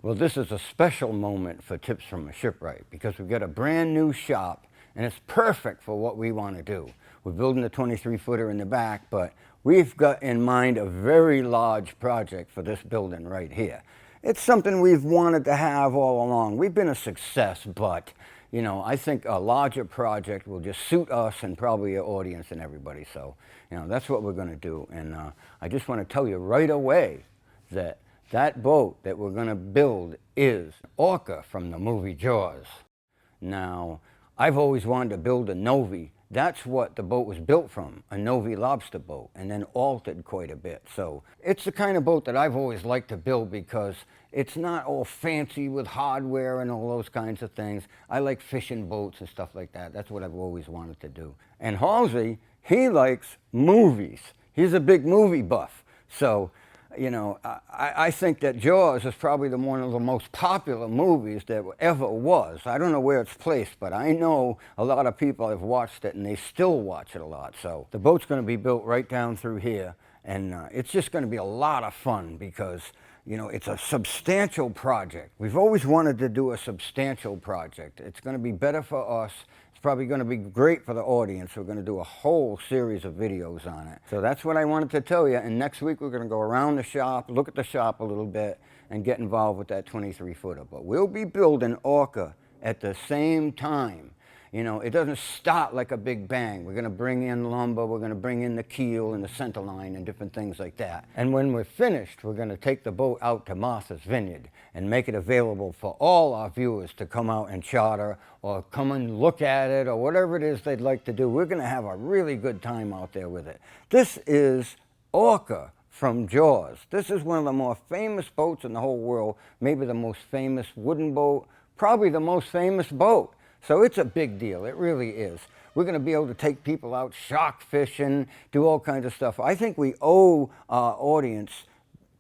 Well, this is a special moment for Tips from a Shipwright because we've got a brand new shop and it's perfect for what we want to do. We're building a 23-footer in the back, but we've got in mind a very large project for this building right here. It's something we've wanted to have all along. We've been a success, but you know, I think a larger project will just suit us and probably your audience and everybody. So, you know, that's what we're going to do. And I just want to tell you right away that that boat that we're going to build is ORCA from the movie Jaws. Now, I've always wanted to build a NOVI. That's what the boat was built from, a NOVI lobster boat, and then altered quite a bit. So it's the kind of boat that I've always liked to build because it's not all fancy with hardware and all those kinds of things. I like fishing boats and stuff like that. That's what I've always wanted to do. And Halsey, he likes movies. He's a big movie buff. So, you know, I think that Jaws is probably one of the most popular movies that ever was. I don't know where it's placed, but I know a lot of people have watched it and they still watch it a lot. So the boat's going to be built right down through here, and it's just going to be a lot of fun because, you know, it's a substantial project. We've always wanted to do a substantial project. It's going to be better for us. It's probably going to be great for the audience. We're going to do a whole series of videos on it. So that's what I wanted to tell you. And next week we're going to go around the shop, look at the shop a little bit, and get involved with that 23-footer. But we'll be building ORCA at the same time. You know, it doesn't start like a big bang. We're going to bring in lumber, we're going to bring in the keel and the center line and different things like that. And when we're finished, we're going to take the boat out to Martha's Vineyard and make it available for all our viewers to come out and charter or come and look at it or whatever it is they'd like to do. We're going to have a really good time out there with it. This is ORCA from Jaws. This is one of the more famous boats in the whole world, maybe the most famous wooden boat, probably the most famous boat. So it's a big deal, it really is. We're going to be able to take people out shark fishing, do all kinds of stuff. I think we owe our audience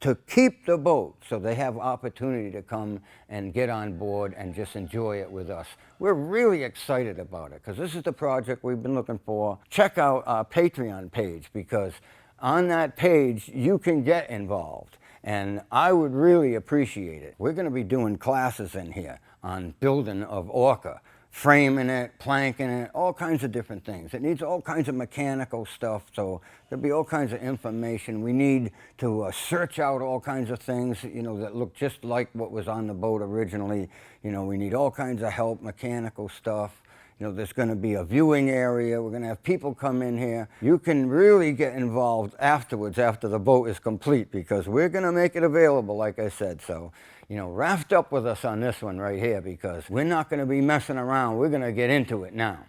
to keep the boat so they have opportunity to come and get on board and just enjoy it with us. We're really excited about it because this is the project we've been looking for. Check out our Patreon page because on that page you can get involved. And I would really appreciate it. We're going to be doing classes in here on building of ORCA. Framing it, planking it, all kinds of different things. It needs all kinds of mechanical stuff, so there'll be all kinds of information. We need to search out all kinds of things, you know, that look just like what was on the boat originally. You know, we need all kinds of help, mechanical stuff. You know, there's going to be a viewing area. We're going to have people come in here. You can really get involved afterwards, after the boat is complete, because we're going to make it available, like I said. So, you know, raft up with us on this one right here because we're not going to be messing around. We're going to get into it now.